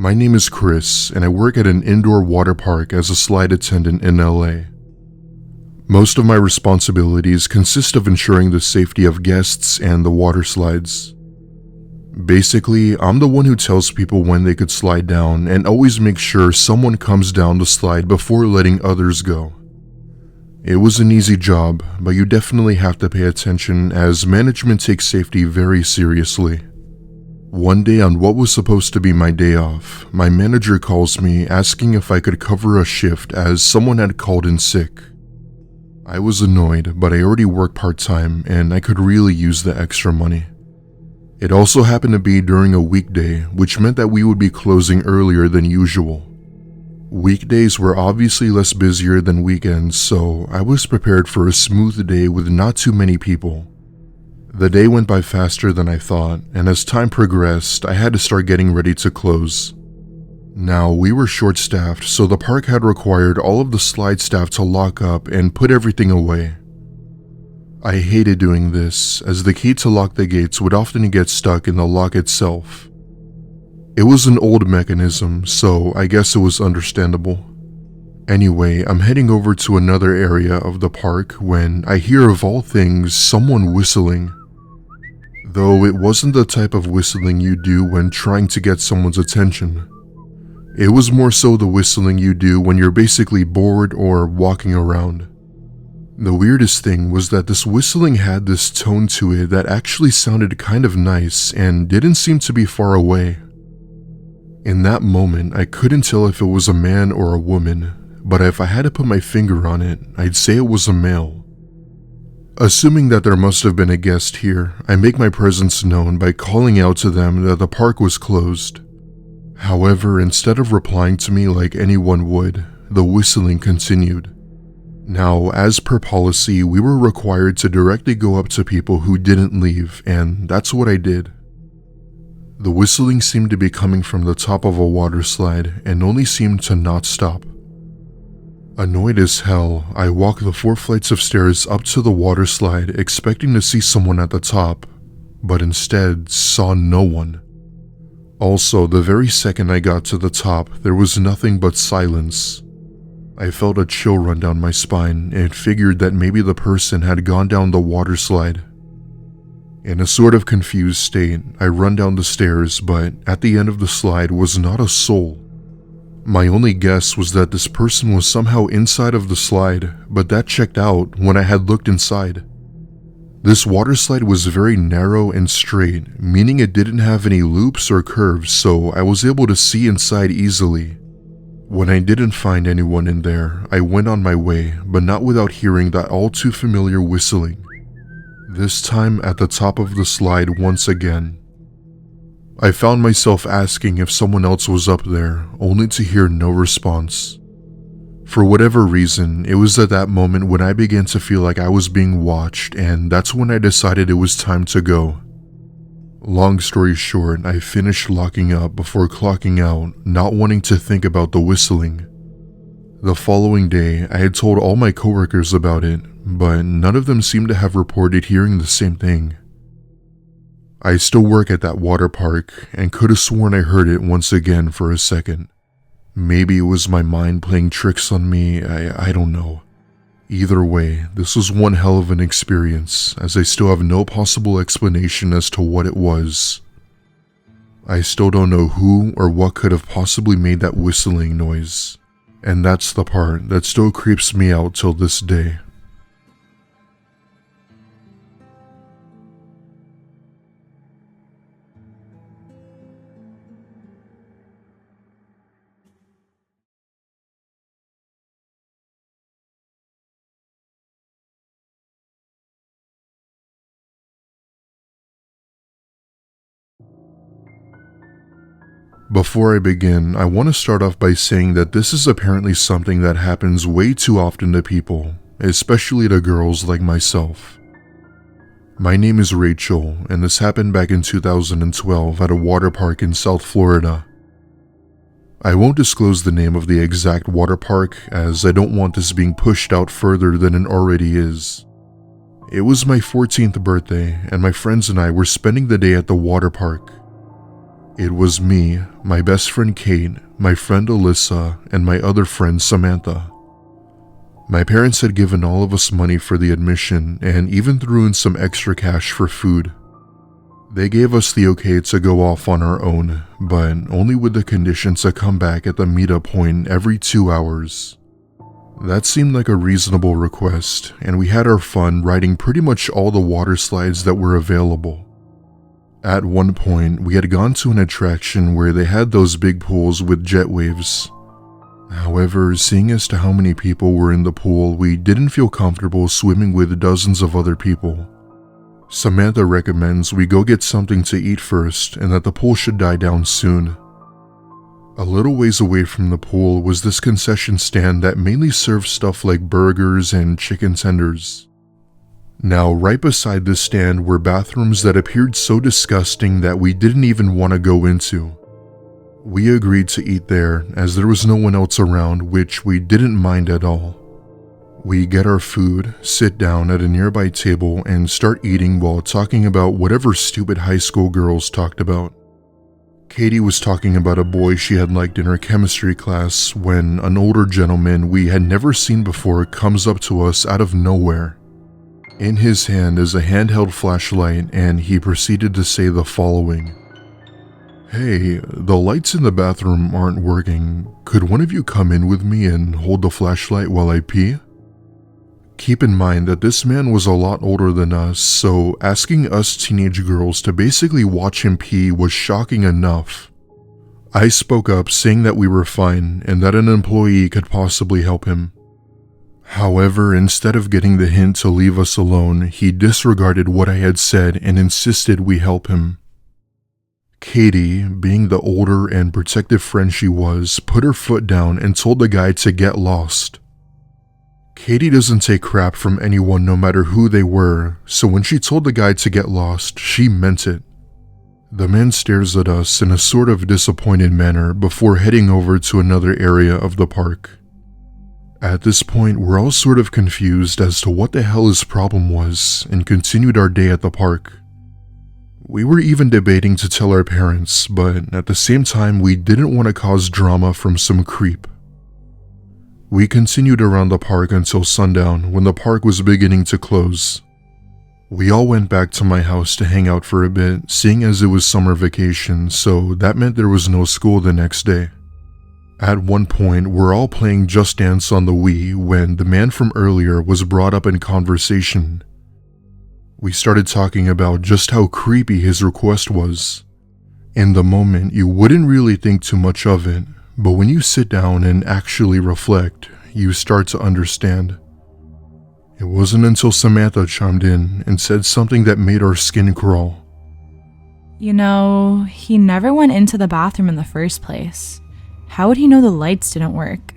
My name is Chris, and I work at an indoor water park as a slide attendant in LA. Most of my responsibilities consist of ensuring the safety of guests and the water slides. Basically, I'm the one who tells people when they could slide down and always makes sure someone comes down the slide before letting others go. It was an easy job, but you definitely have to pay attention as management takes safety very seriously. One day on what was supposed to be my day off, my manager calls me asking if I could cover a shift as someone had called in sick. I was annoyed, but I already worked part-time and I could really use the extra money. It also happened to be during a weekday, which meant that we would be closing earlier than usual. Weekdays were obviously less busier than weekends, so I was prepared for a smooth day with not too many people. The day went by faster than I thought, and as time progressed, I had to start getting ready to close. Now, we were short-staffed, so the park had required all of the slide staff to lock up and put everything away. I hated doing this, as the key to lock the gates would often get stuck in the lock itself. It was an old mechanism, so I guess it was understandable. Anyway, I'm heading over to another area of the park when I hear, of all things, someone whistling. Though it wasn't the type of whistling you do when trying to get someone's attention. It was more so the whistling you do when you're basically bored or walking around. The weirdest thing was that this whistling had this tone to it that actually sounded kind of nice and didn't seem to be far away. In that moment, I couldn't tell if it was a man or a woman, but if I had to put my finger on it, I'd say it was a male. Assuming that there must have been a guest here, I make my presence known by calling out to them that the park was closed. However, instead of replying to me like anyone would, the whistling continued. Now, as per policy, we were required to directly go up to people who didn't leave, and that's what I did. The whistling seemed to be coming from the top of a water slide and only seemed to not stop. Annoyed as hell, I walked the 4 flights of stairs up to the water slide expecting to see someone at the top, but instead saw no one. Also, the very second I got to the top, there was nothing but silence. I felt a chill run down my spine and figured that maybe the person had gone down the water slide. In a sort of confused state, I run down the stairs, but at the end of the slide was not a soul. My only guess was that this person was somehow inside of the slide, but that checked out when I had looked inside. This water slide was very narrow and straight, meaning it didn't have any loops or curves, so I was able to see inside easily. When I didn't find anyone in there, I went on my way, but not without hearing that all too familiar whistling. This time at the top of the slide once again. I found myself asking if someone else was up there, only to hear no response. For whatever reason, it was at that moment when I began to feel like I was being watched, and that's when I decided it was time to go. Long story short, I finished locking up before clocking out, not wanting to think about the whistling. The following day, I had told all my coworkers about it, but none of them seemed to have reported hearing the same thing. I still work at that water park and could have sworn I heard it once again for a second. Maybe it was my mind playing tricks on me, I don't know. Either way, this was one hell of an experience, as I still have no possible explanation as to what it was. I still don't know who or what could have possibly made that whistling noise, and that's the part that still creeps me out till this day. Before I begin, I want to start off by saying that this is apparently something that happens way too often to people, especially to girls like myself. My name is Rachel, and this happened back in 2012 at a water park in South Florida. I won't disclose the name of the exact water park, as I don't want this being pushed out further than it already is. It was my 14th birthday, and my friends and I were spending the day at the water park. It was me, my best friend Kate, my friend Alyssa, and my other friend Samantha. My parents had given all of us money for the admission and even threw in some extra cash for food. They gave us the okay to go off on our own, but only with the condition to come back at the meetup point every 2 hours. That seemed like a reasonable request, and we had our fun riding pretty much all the water slides that were available. At one point, we had gone to an attraction where they had those big pools with jet waves. However, seeing as to how many people were in the pool, we didn't feel comfortable swimming with dozens of other people. Samantha recommends we go get something to eat first and that the pool should die down soon. A little ways away from the pool was this concession stand that mainly served stuff like burgers and chicken tenders. Now, right beside this stand were bathrooms that appeared so disgusting that we didn't even want to go into. We agreed to eat there as there was no one else around, which we didn't mind at all. We get our food, sit down at a nearby table, and start eating while talking about whatever stupid high school girls talked about. Katie was talking about a boy she had liked in her chemistry class when an older gentleman we had never seen before comes up to us out of nowhere. In his hand is a handheld flashlight, and he proceeded to say the following. "Hey, the lights in the bathroom aren't working. Could one of you come in with me and hold the flashlight while I pee?" Keep in mind that this man was a lot older than us, so asking us teenage girls to basically watch him pee was shocking enough. I spoke up saying that we were fine and that an employee could possibly help him. However, instead of getting the hint to leave us alone, he disregarded what I had said and insisted we help him. Katie, being the older and protective friend she was, put her foot down and told the guy to get lost. Katie doesn't take crap from anyone no matter who they were, so when she told the guy to get lost, she meant it. The man stares at us in a sort of disappointed manner before heading over to another area of the park. At this point, we're all sort of confused as to what the hell his problem was and continued our day at the park. We were even debating to tell our parents, but at the same time, we didn't want to cause drama from some creep. We continued around the park until sundown when the park was beginning to close. We all went back to my house to hang out for a bit, seeing as it was summer vacation, so that meant there was no school the next day. At one point, we're all playing Just Dance on the Wii when the man from earlier was brought up in conversation. We started talking about just how creepy his request was. In the moment, you wouldn't really think too much of it, but when you sit down and actually reflect, you start to understand. It wasn't until Samantha chimed in and said something that made our skin crawl. You know, he never went into the bathroom in the first place. How would he know the lights didn't work?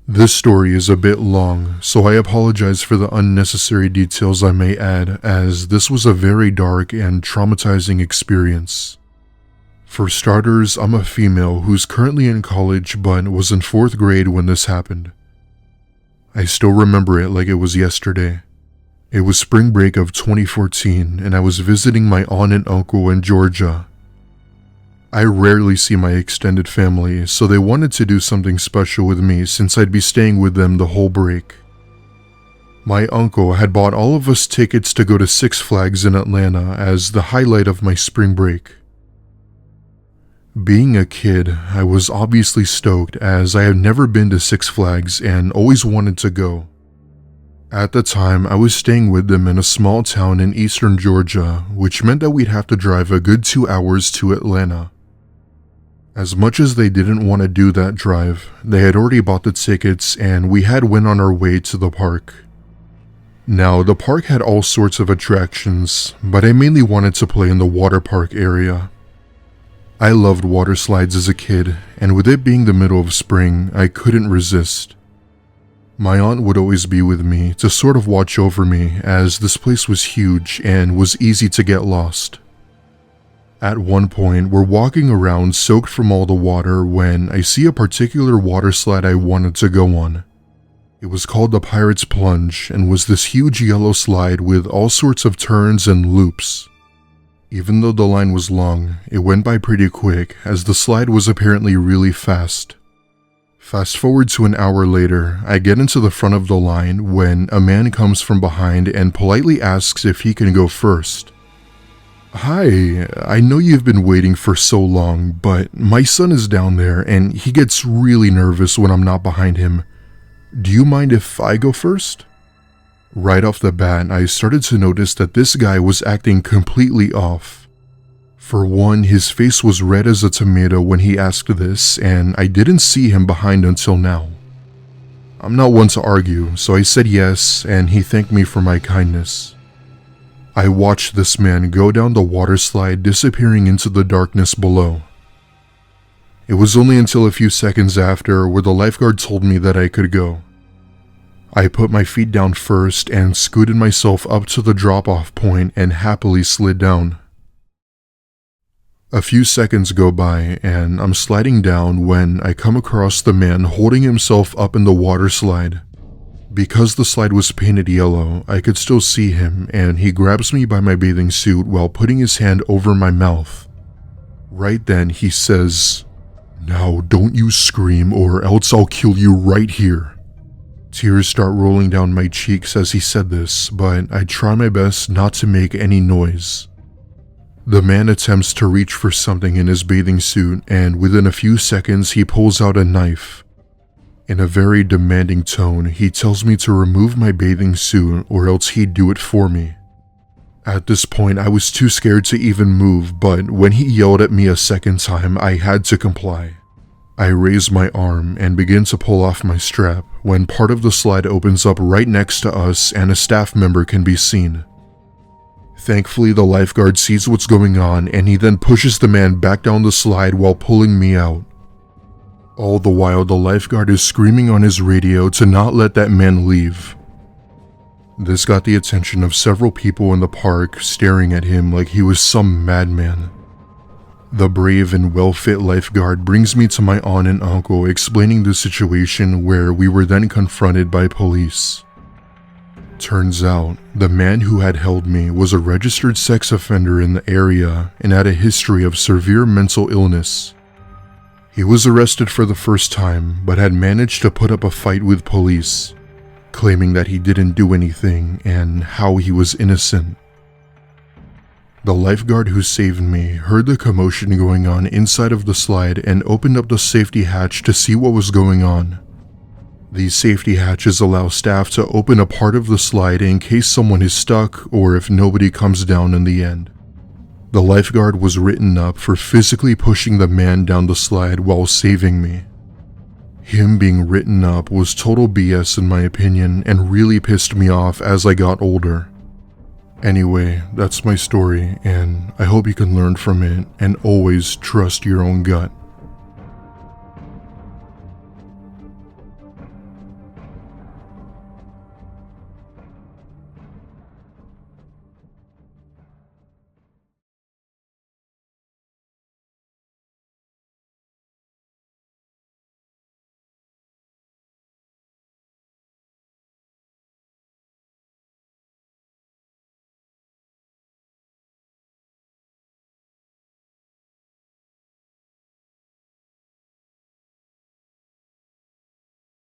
This story is a bit long, so I apologize for the unnecessary details I may add, as this was a very dark and traumatizing experience. For starters, I'm a female who's currently in college but was in 4th grade when this happened. I still remember it like it was yesterday. It was spring break of 2014 and I was visiting my aunt and uncle in Georgia. I rarely see my extended family, so they wanted to do something special with me since I'd be staying with them the whole break. My uncle had bought all of us tickets to go to Six Flags in Atlanta as the highlight of my spring break. Being a kid, I was obviously stoked as I had never been to Six Flags and always wanted to go. At the time, I was staying with them in a small town in eastern Georgia, which meant that we'd have to drive a good 2 hours to Atlanta. As much as they didn't want to do that drive, they had already bought the tickets and we had went on our way to the park. Now, the park had all sorts of attractions, but I mainly wanted to play in the Waterpark area. I loved water slides as a kid, and with it being the middle of spring, I couldn't resist. My aunt would always be with me to sort of watch over me, as this place was huge and was easy to get lost. At one point, we're walking around soaked from all the water when I see a particular water slide I wanted to go on. It was called the Pirate's Plunge and was this huge yellow slide with all sorts of turns and loops. Even though the line was long, it went by pretty quick as the slide was apparently really fast. Fast forward to an hour later, I get into the front of the line when a man comes from behind and politely asks if he can go first. "Hi, I know you've been waiting for so long, but my son is down there and he gets really nervous when I'm not behind him. Do you mind if I go first?" Right off the bat, I started to notice that this guy was acting completely off. For one, his face was red as a tomato when he asked this, and I didn't see him behind until now. I'm not one to argue, so I said yes, and he thanked me for my kindness. I watched this man go down the water slide, disappearing into the darkness below. It was only until a few seconds after where the lifeguard told me that I could go. I put my feet down first and scooted myself up to the drop-off point and happily slid down. A few seconds go by and I'm sliding down when I come across the man holding himself up in the water slide. Because the slide was painted yellow, I could still see him, and he grabs me by my bathing suit while putting his hand over my mouth. Right then he says, "Now don't you scream or else I'll kill you right here." Tears start rolling down my cheeks as he said this, but I try my best not to make any noise. The man attempts to reach for something in his bathing suit, and within a few seconds he pulls out a knife. In a very demanding tone, he tells me to remove my bathing suit or else he'd do it for me. At this point, I was too scared to even move, but when he yelled at me a second time, I had to comply. I raise my arm and begin to pull off my strap when part of the slide opens up right next to us and a staff member can be seen. Thankfully, the lifeguard sees what's going on and he then pushes the man back down the slide while pulling me out. All the while, the lifeguard is screaming on his radio to not let that man leave. This got the attention of several people in the park, staring at him like he was some madman. The brave and well-fit lifeguard brings me to my aunt and uncle, explaining the situation where we were then confronted by police. Turns out, the man who had held me was a registered sex offender in the area and had a history of severe mental illness. He was arrested for the first time, but had managed to put up a fight with police, claiming that he didn't do anything and how he was innocent. The lifeguard who saved me heard the commotion going on inside of the slide and opened up the safety hatch to see what was going on. These safety hatches allow staff to open a part of the slide in case someone is stuck or if nobody comes down in the end. The lifeguard was written up for physically pushing the man down the slide while saving me. Him being written up was total BS in my opinion and really pissed me off as I got older. Anyway, that's my story and I hope you can learn from it and always trust your own gut.